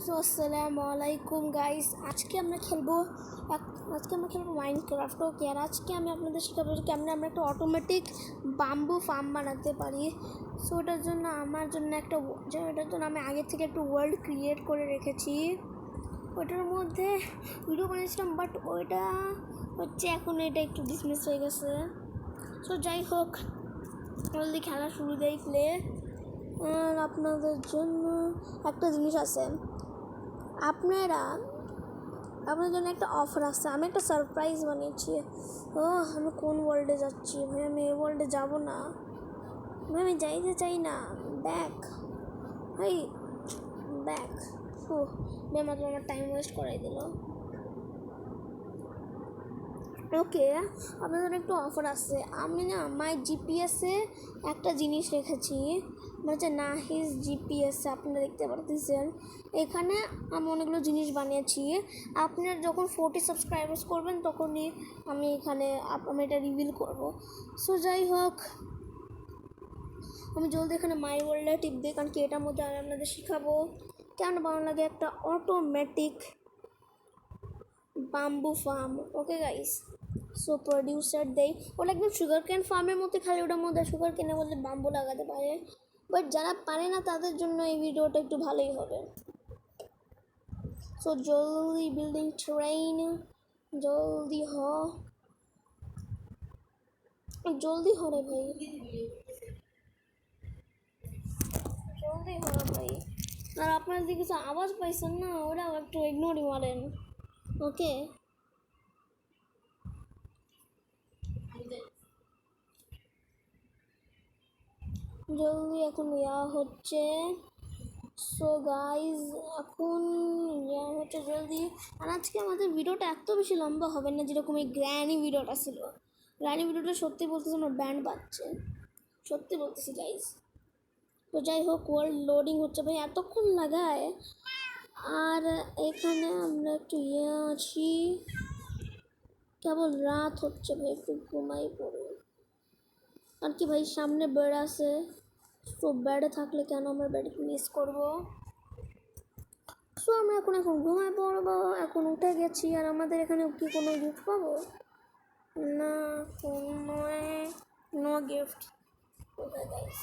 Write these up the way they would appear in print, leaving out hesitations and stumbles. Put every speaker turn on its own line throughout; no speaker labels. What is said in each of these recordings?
So আসসালামু আলাইকুম guys, আজকে আমরা খেলবো মাইনক্রাফট। ওকে, আর আজকে আমি আপনাদের শেখাবো যে কেমন আমরা একটা অটোমেটিক বাম্বু ফার্ম বানাতে পারি। সো ওটার জন্য আমি আগে থেকে একটু ওয়ার্ল্ড ক্রিয়েট করে রেখেছি। ওটার মধ্যে ভিডিও বানিয়েছিলাম, বাট ওইটা হচ্ছে এখন এটা একটু ডিসমিস হয়ে গেছে। সো যাই হোক, জলদি খেলা শুরু দেই প্লে। আর আপনাদের জন্য একটা জিনিস আছে, আপনার জন্য একটা অফার আসছে। আমি একটা সারপ্রাইজ বানিয়েছি। আমি কোন ওয়ার্ল্ডে যাচ্ছি ভাই? আমি এই ওয়ার্ল্ডে যাব না ভাই, আমি যাইতে চাই না। ব্যাক ভাই, ব্যাক। মাত্র আমার টাইম ওয়েস্ট করাই দিল। ওকে, আপনাদের একটু অফার আছে। আমি না মাই জিপিএসে একটা জিনিস রেখেছি, হচ্ছে নাহিস জিপিএস। আপনারা দেখতে পারতেছেন এখানে আমি অনেকগুলো জিনিস বানিয়েছি। আপনারা যখন 40 সাবস্ক্রাইবার্স করবেন তখনই আমি এটা রিভিল করব। সো যাই হোক, আমি জলদি এখানে মাই ওয়ার্ল্ডে টিপ দিই, কারণ কি এটার মধ্যে আমি আপনাদের শেখাবো কেন বানানো লাগে একটা অটোমেটিক বাম্বু ফার্ম। ওকে গাইস, সো প্রডিউসার দেই ওটা একদম সুগার কেন ফার্মের মধ্যে, খালি ওটার মধ্যে সুগার কেনের মধ্যে বাম্বু লাগাতে পারে। বাট যারা পারে না তাদের জন্য এই ভিডিওটা একটু ভালোই হবে। সো জলদি বিল্ডিং ট্রেন, জলদি রে ভাই, জলদি ভাই। আর আপনারা যদি কিছু আওয়াজ পাইছেন না, ওটা একটু ইগনোরই মারেন। ওকে, জলদি এখন হচ্ছে। সো গাইজ, এখন হচ্ছে জলদি। আর আজকে আমাদের ভিডিওটা এত বেশি লম্বা হবে না, যেরকম এই গ্র্যানি ভিডিওটা ছিল। গ্র্যানি ভিডিওটা সত্যি বলতেছি আমার ব্যান্ড বাজছে, সত্যি বলতেছি গাইজ। তো যাই হোক, ওয়ার্ল্ড লোডিং হচ্ছে ভাই, এতক্ষণ লাগায়। আর এখানে আমরা একটু আছি, কেবল রাত হচ্ছে ভাই, একটু ঘুমাই পড়ে। আর কি ভাই, সামনে বেড আছে, তো বেডে থাকলে কেন আমরা বেড মিস করবো। সো আমরা এখন ঘুমায় পড়বো। এখন উঠে গেছি, আর আমাদের এখানে কি কোনো গিফট পাবো না? No gift. Okay guys,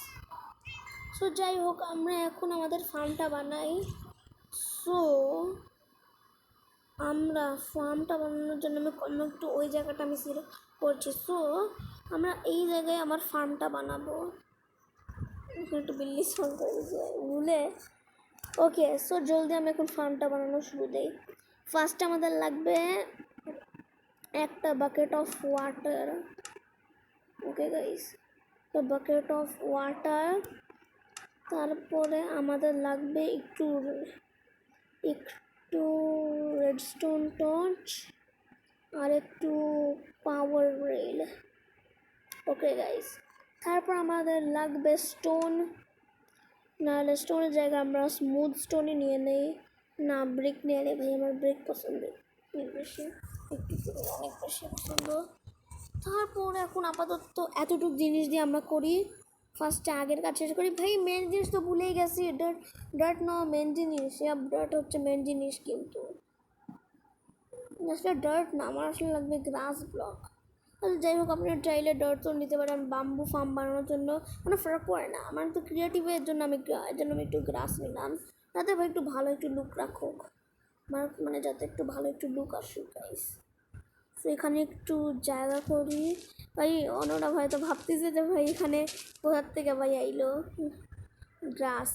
so যাই হোক, আমরা এখন আমাদের ফার্মটা বানাই। সো আমরা ফার্মটা বানানোর জন্য আমি একটু ওই জায়গাটা আমি সিলেক্ট করছি। সো আমরা এই জায়গায় আমার ফার্মটা বানাবো। একটু বিল্লি সং করে ভুলে। ওকে, সো জলদি আমি এখন ফার্মটা বানানো শুরু দেই। ফার্স্ট আমাদের লাগবে একটা bucket of water. Okay guys, তো বাকেট অফ ওয়াটার। তারপরে আমাদের লাগবে একটু রেডস্টোন টর্চ আর একটু পাওয়ার রেল। ওকে গাইস, তারপর আমাদের লাগবে স্টোন। নাহলে স্টোনের জায়গায় আমরা স্মুথ স্টোনই নিয়ে নেই, না ব্রিক নিয়ে নেই ভাই, আমার ব্রিক পছন্দ বেশি, অনেক বেশি পছন্দ। তারপর এখন আপাতত এতটুকু জিনিস দিয়ে আমরা করি। ফার্স্টে আগের কাজ শেষ করি ভাই। মেন জিনিস তো ভুলেই গেছি, ডার্ট না মেন জিনিস, ডার্ট হচ্ছে মেন জিনিস, কিন্তু আসলে ডার্ট না, আমার আসলে লাগবে গ্রাস ব্লক। আচ্ছা যাই হোক, আপনারা চাইলে ডার্ট তো নিতে পারেন বাম্বু ফার্ম বানানোর জন্য, কোনো ফারাক পড়ে না। আমার তো ক্রিয়েটিভের জন্য আমি একটু গ্রাস নিলাম, যাতে ভাই একটু ভালো একটু লুক রাখুক, মানে যাতে একটু ভালো একটু লুক আসুক গাইস। তো এখানে একটু জায়গা করি ভাই। অন্যরা হয়তো ভাবতেছে যে ভাই এখানে কোথার থেকে ভাই আইলো গ্রাস।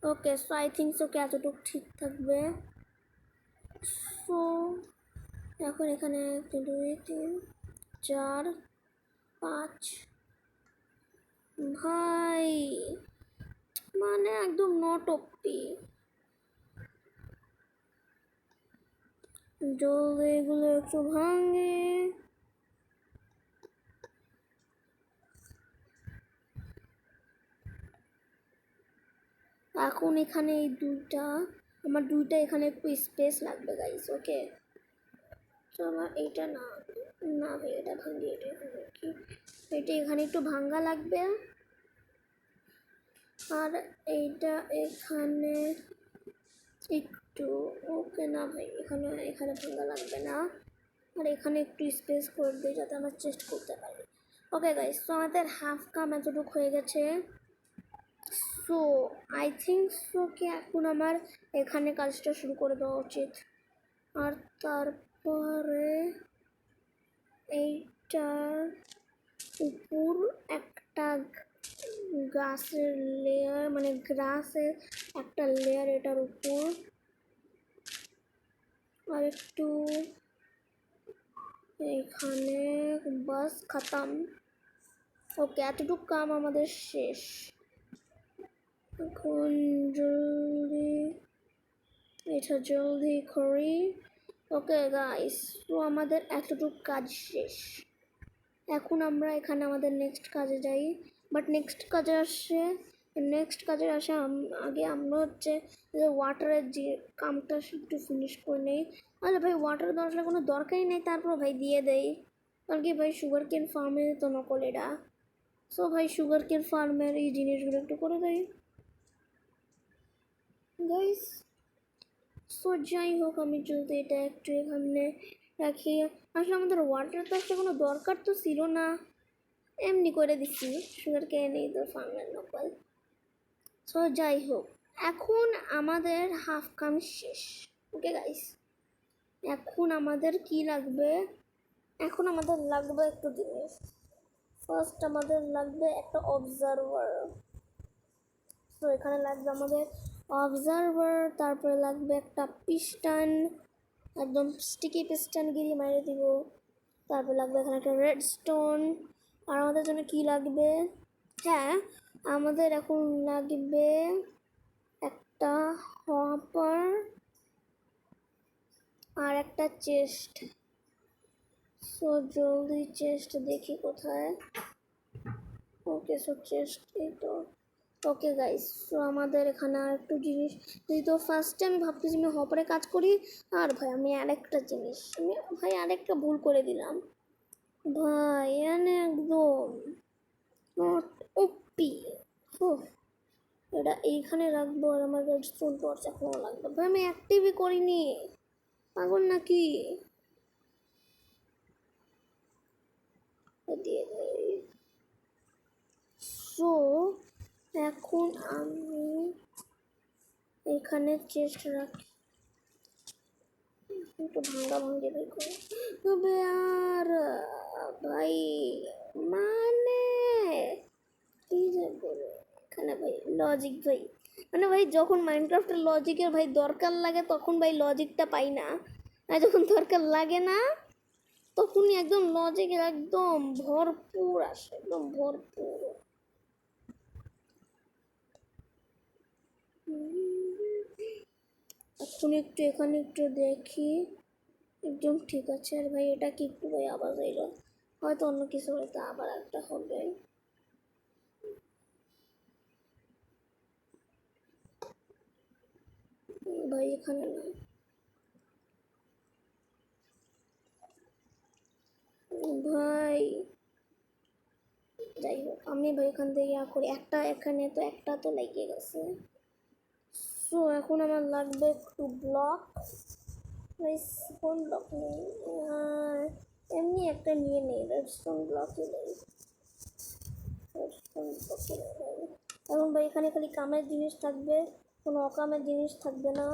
ওকে, সো আই থিঙ্ক সো কি এতটুকু ঠিক থাকবে। সো এখন এখানে 2 3 4 5 ভাই, মানে একদম নট ওপি। জল এগুলো একটু ভাঙে। এখন এখানে এই আমার দুইটা এখানে একটু স্পেস লাগবে গাইস। ওকে, তো আমার এইটা না ভাই, এটা ভাঙি, এটা এখানে একটু ভাঙ্গা লাগবে। আর এইটা এখানে একটু ওকে না ভাই, এখানে এখানে ভাঙা লাগবে না। আর এখানে একটু স্পেস করে দিই যাতে আমরা চেস্ট করতে পারি। ওকে গাইস, তো আমাদের হাফ কাম এতটুকু হয়ে গেছে। সো আই থিঙ্ক সো কি এখন আমার এখানে কাজটা শুরু করে দেওয়া উচিত। আর তারপরে এইটার উপর একটা গাছের লেয়ার, মানে গ্রাসের একটা লেয়ার এটার উপর, আর একটু এখানে, বাস খতম। ওকে, এতটুকু কাম আমাদের শেষ। এখন জলদি এটা জলদি করি। ওকে গাইস, তো আমাদের এতটুকু কাজ শেষ। এখন আমরা এখানে আমাদের নেক্সট কাজে যাই। বাট নেক্সট কাজে আসে আগে আমরা হচ্ছে যে ওয়াটারের যে কামটা একটু ফিনিশ করে নেই। আরে ভাই, ওয়াটার আসলে কোনো দরকারই নেই, তারপর ভাই দিয়ে দেয়। কারণ কি ভাই, সুগার কেন ফার্মে তো নকল এটা। সো ভাই, সুগার কেন ফার্মের এই জিনিসগুলো একটু করে দেয় গাইস। সো যাই হোক, আমি চলতে এটা একটু এখানে রাখি। আসলে আমাদের ওয়াটার তো আসলে কোনো দরকার তো ছিল না, এমনি করে দিচ্ছি সুগার কেন এই তো ফার্মের নকল। সো যাই হোক, এখন আমাদের হাফ কাম শেষ। ওকে গাইস, এখন আমাদের কি লাগবে? এখন আমাদের লাগবে একটু জিনিস। ফার্স্ট আমাদের লাগবে একটা অবজারভার। তো এখানে লাগবে আমাদের অবজারভার, তারপরে লাগবে একটা পিস্টন, একদম স্টিকি পিস্টন গিরি মেরে দিব। তারপর লাগবে এখানে একটা রেড স্টোন। আর আমাদের জন্য কি লাগবে? হ্যাঁ, আমাদের এখন লাগবে একটা হপার আর একটা চেস্ট। সো জলদি চেস্ট দেখি কোথায়। ওকে, সো চেস্ট এই তো। ওকে গাইস, সো আমাদের এখানে আর একটু জিনিস যদি, তো ফার্স্টে আমি ভাবতেছি আমি হপারে কাজ করি। আর ভাই, আমি আরেকটা জিনিস, আমি ভাই আরেকটা ভুল করে দিলাম ভাই, এনে একদম নট ওপি। এটা এইখানে রাখবো, আর আমার রেডস্টোন টর্চ এখনো লাগবে ভাই, আমি অ্যাক্টিভই করিনি, পাগল নাকি? দিয়ে দেয়। সো এখন আমি এখানে চেস্ট রাখি, একটু ভাঙ্গা ভাঙ্গি বের করে তবে। আর ভাই মানে কি যে বলে এখানে ভাই, লজিক ভাই, মানে ভাই যখন মাইনক্রাফটের লজিকের ভাই দরকার লাগে তখন ভাই লজিকটা পাই না, আর যখন দরকার লাগে না তখনই একদম লজিকের একদম ভরপুর আসে, একদম ভরপুর। এখন একটু এখানে একটু দেখি, একদম ঠিক আছে। আর ভাই এটা কি একটু ভাই আওয়াজ এলো, হয়তো অন্য কিছু, হয়তো আবার একটা হবে। ভাই এখানে না ভাই, যাই হোক আমি ভাই এখান থেকে ইয়া করি, একটা এখানে তো একটা তো লেগে গেছে। সো এখন আমার লাগবে একটু ব্লক। কোন ব্লক নেই, এমনি একটা নিয়ে নেই, রেডস্টোন ব্লকই নেই, রেডস্টোন ব্লকই নেই। এখন ভাই এখানে খালি কামের জিনিস থাকবে, কোনো অকামের জিনিস থাকবে না।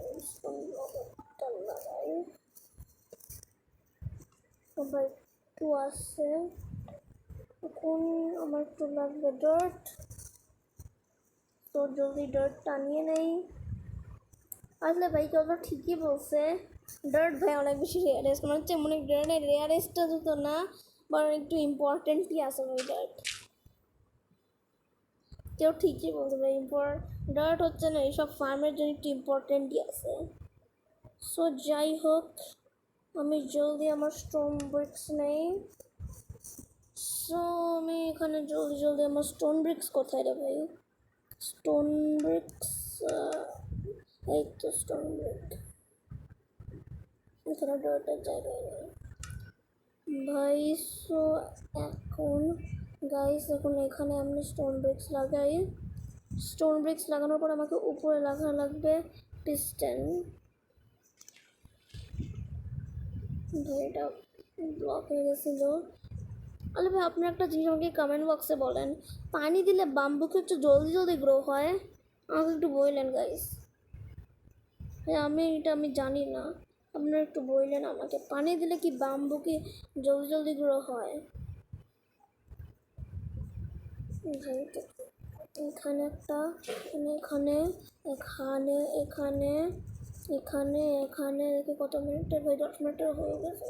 রেডস্টোন ব্লকটা লাগাই ভাই, একটু আসছে। এখন আমার একটু লাগবে ডার্ট, তো জলদি ডার্টটা নিয়ে নেই। আসলে ভাই কেউ ঠিকই বলছে, ডার্ট ভাই অনেক বেশি রেয়ারেস্ট, মনে হচ্ছে মনে ডার্টের রেয়ারেস্টটা তো না, বরং একটু ইম্পর্টেন্টই আছে ভাই ডার্ট। কেউ ঠিকই বলছে ভাই, ডার্ট হচ্ছে না এইসব ফার্মের জন্য একটু ইম্পর্টেন্টই আছে। সো যাই হোক, আমি জলদি আমার স্টোন ব্রিক্স নেই। সো আমি এখানে জলদি আমার স্টোন ব্রিক্স কোথায় রে ভাই? স্টোন ব্রিক্স, এই তো স্টোন ব্রিক, এখানে ডটের জায়গায় নেই ভাই। সো এখন গাইস এখন এখানে আমি স্টোন ব্রিক্স লাগাই। স্টোন ব্রিক্স লাগানোর পর আমাকে উপরে লাগানো লাগবে পিস্টন। ভাই এটা ব্লক হয়ে গেছিল। আরে ভাই আপনি একটা জিনিস আমাকে কমেন্ট বক্সে বলেন, পানি দিলে বাম্বু কি একটু জলদি জলদি গ্রো হয়? আমাকে একটু বললেন গাইস। আমি জানি না, আপনারা একটু বললেন আমাকে, পানি দিলে কি বাম্বু কি জলদি জলদি গ্রো হয়? ভাই এখানে একটা, এখানে এখানে এখানে এখানে এখানে দেখি কত মিনিটের, ভাই 10 মিনিটের হয়ে গেছে।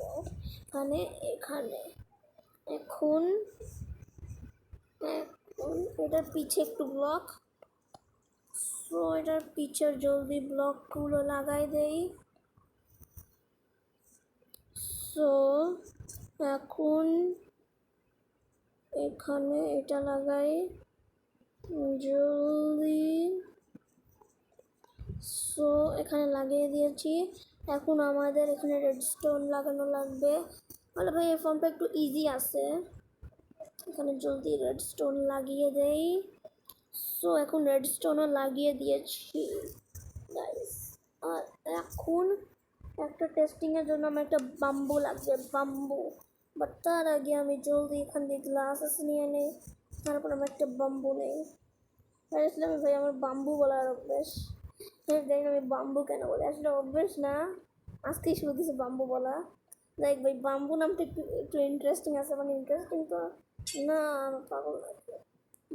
এখানে এখানে এখন এখন এটার পিছে একটু ব্লক, সো এটার পিছের জলদি ব্লকগুলো লাগাই দেই। সো এখন এখানে এটা লাগাই জলদি। সো এখানে লাগিয়ে দিয়েছি। এখন আমাদের এখানে রেডস্টোন লাগানো লাগবে। মানে ভাই এই ফর্মটা একটু ইজি আছে। এখানে জলদি রেডস্টোন লাগিয়ে দেই। সো এখন রেডস্টোনও লাগিয়ে দিয়েছি গাইস। আর এখন একটা টেস্টিংয়ের জন্য আমার একটা বাম্বু লাগবে, বাম্বু। বাট তার আগে আমি জলদি এখান দিয়ে গ্লাস নিয়ে নেই, তারপর আমি একটা বাম্বু নেই। আসলে ভাই আমার বাম্বু বলার অভ্যেস, জানি আমি বাম্বু কেন বলি, আসলে অভ্যেস না, আজকেই শুরু দিয়েছে বাম্বু বলা। লাইক ভাই বাম্বু নামটা একটু একটু ইন্টারেস্টিং আছে, মানে ইন্টারেস্টিং তো না, আমার পাগল লাগে,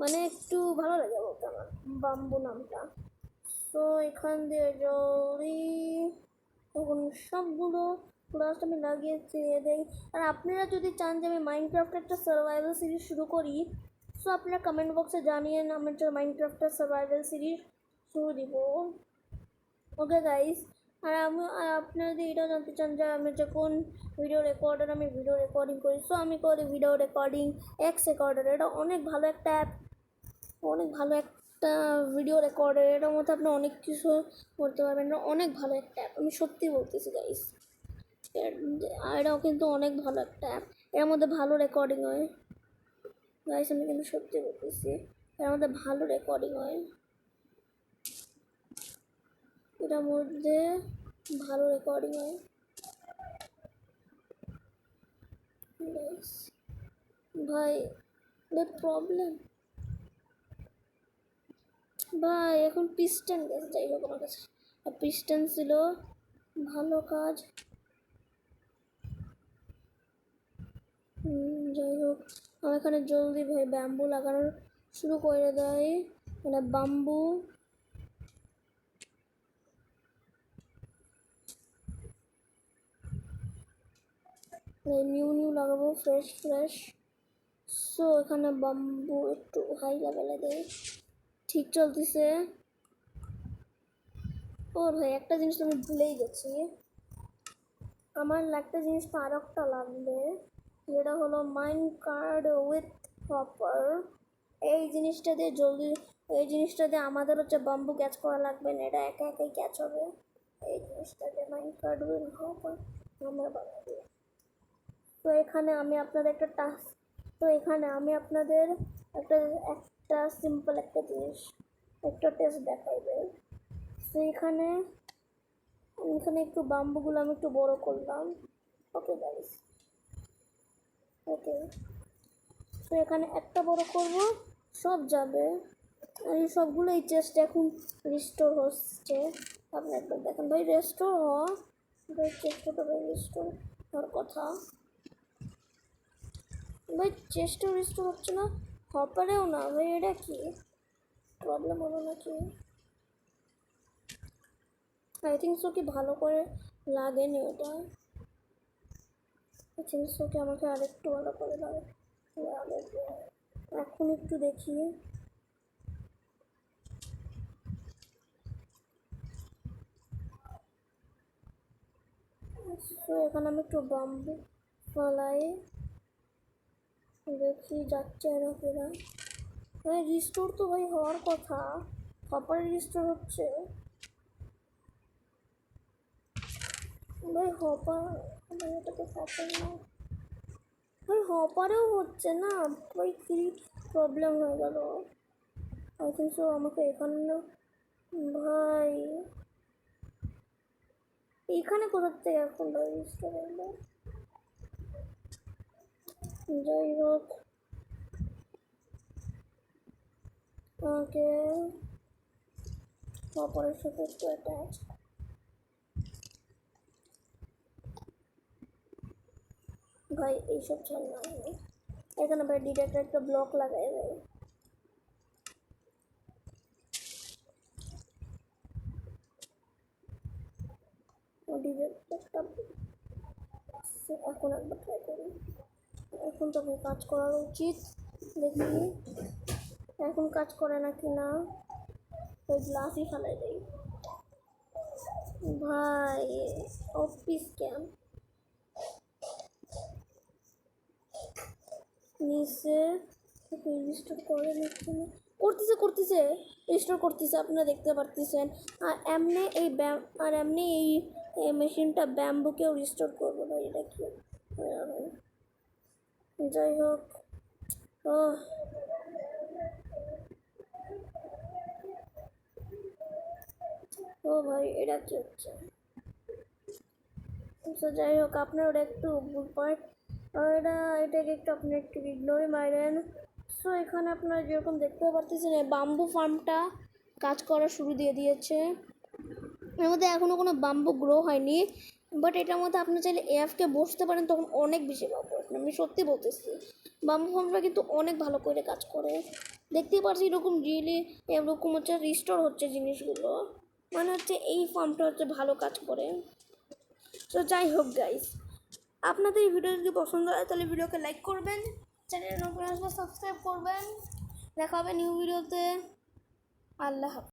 মানে একটু ভালো লাগে বলতে আমার বাম্বু নামটা। তো এখান দিয়ে জলদি এখন সবগুলো লাস্ট আমি লাগিয়ে দিয়ে দেই। আর আপনারা যদি চান যে আমি মাইনক্রাফ্টের একটা সার্ভাইভাল সিরিজ শুরু করি, সো আপনারা কমেন্ট বক্সে জানিয়েন, আমি একটা মাইনক্রাফ্টের সার্ভাইভাল সিরিজ শুরু দিব। Okay guys. আর আপনারা যদি এটাও জানতে চান যে আমি যখন ভিডিও রেকর্ডিং করি, সো আমি করি ভিডিও রেকর্ডিং এক্স রেকর্ডার। এটা অনেক ভালো একটা অ্যাপ, অনেক ভালো একটা ভিডিও রেকর্ডার। এটার মধ্যে আপনি অনেক কিছু করতে পারবেন, এটা অনেক ভালো একটা অ্যাপ, আমি সত্যি বলতেছি গাইস। এটাও কিন্তু অনেক ভালো একটা অ্যাপ, এর মধ্যে ভালো রেকর্ডিং হয় গাইস, আমি কিন্তু সত্যি বলতেছি, এর মধ্যে ভালো রেকর্ডিং হয়, এটার মধ্যে ভালো রেকর্ডিং হয় গাইস। ভাই প্রবলেম ভাই এখন পিস্টন গেছে, যাই হোক আমার কাছে পিস্টন ছিল, ভালো কাজ। যাই হোক আমার এখানে জলদি ভাই ব্যাম্বু লাগানোর শুরু করে দেয়, মানে বাম্বু। নিউ নিউ লাগাবো, ফ্রেশ ফ্রেশ। সো এখানে বাম্বু একটু হাই লেভেলে দেয়, ঠিক চলতেছে। ও ভাই একটা জিনিস আমি ভুলেই গেছি, আমার একটা জিনিস তো আর একটা লাগবে, যেটা হলো মাইনকার্ট উইথ হপার। এই জিনিসটা দিয়ে জলদি, এই জিনিসটা দিয়ে আমাদের হচ্ছে বাম্বু ক্যাচ করা লাগবে না, এটা একা একাই ক্যাচ হবে। এই জিনিসটা দিয়ে মাইনকার্ট উইথ হপার আমরা বানাবো। তো এখানে আমি আপনাদের একটা টাস্ক, তো এখানে আমি আপনাদের একটা একটা সিম্পল একটা জিনিস, একটা টেস্ট দেখাইবে। তো এখানে এখানে একটু বাম্বুগুলো আমি একটু বড় করলাম। ওকে গাইস, ওকে। তো এখানে একটা বড় করব, সব যাবে, আর এই সবগুলো এই চেস্ট এখন রিস্টোর হচ্ছে। আপনি একবার দেখেন ভাই, রেস্টোর হওয়া, ভাই চেষ্টাটা ভাই রিস্টোর হওয়ার কথা, ভাই চেস্টও রিস্টোর হচ্ছে না, হপারেও না ভাই, এটা কি প্রবলেম হলো নাকি? আই থিঙ্ক সো কি ভালো করে লাগেনি ওটা, আই থিঙ্ক সো কি আমাকে আরেকটু ভালো করে লাগে। এখন একটু দেখি, তো এখানে আমি একটু বাম্বু ফলাই, দেখি যাচ্ছে নাকি না। ভাই রিস্টোর তো ভাই হওয়ার কথা, হপারে রিস্টোর হচ্ছে ভাই, হপার ভাই, এটা তো হপার না ভাই হপারেও হচ্ছে না ভাই, কি প্রবলেম হয়ে গেল। আই থিঙ্ক সো আমাকে এখানে ভাই এখানে কোথার থেকে এখন বুঝতে পারলো। যাই হোক আমাকে হপারের সাথে একটু অ্যাটাচ। ভাই এইসব ছাড় না, এখানে ভাই ডিটেক্টর একটা ব্লক লাগাই ভাই। ডিটেক্টরটা এখন একবার ট্রাই করি। এখন তো ভাই কাজ করা উচিত, দেখি এখন কাজ করে নাকি না। ওই গ্লাসই ফেলাই দেই ভাই। অফিস ক্যাম্প নিচে রেজিস্টার করে নিচ্ছে না, করতেছে রেজিস্টার করতেছে, আপনারা দেখতে পারতেছেন। আর এমনি এই আর এমনি এই মেশিনটা ব্যাম্বুকেও রিস্টোর করবে ভাই, এটা কি ভাই। যাই হোক ও ও ভাই এটা কি হচ্ছে। তো যাই হোক আপনার ওটা একটু ভুল পয়েন্ট, এটাকে একটু আপনি একটু ইগনোরই মারেন। সো এখানে আপনারা যেরকম দেখতে পারতেছেন এই বাম্বু ফার্মটা কাজ করা শুরু দিয়ে দিয়েছে। এর মধ্যে এখনও কোনো বাম্বু গ্রো হয়নি, বাট এটার মধ্যে আপনি চাইলে এফকে বসতে পারেন, তখন অনেক বেশি লাভ হবে। আমি সত্যি বলতেছি বাম্বু ফার্মটা কিন্তু অনেক ভালো করে কাজ করে। দেখতেই পাচ্ছি এরকম রিয়েলি এরকম হচ্ছে রিস্টোর হচ্ছে জিনিসগুলো, মানে হচ্ছে এই ফার্মটা হচ্ছে ভালো কাজ করে। তো যাই হোক গাইস, আপনাদের এই ভিডিও যদি পছন্দ হয় তাহলে ভিডিওকে লাইক করবেন, চ্যানেল নতুন আসলে সাবস্ক্রাইব করবেন। দেখা হবে নিউ ভিডিওতে। আল্লাহ হাফেজ।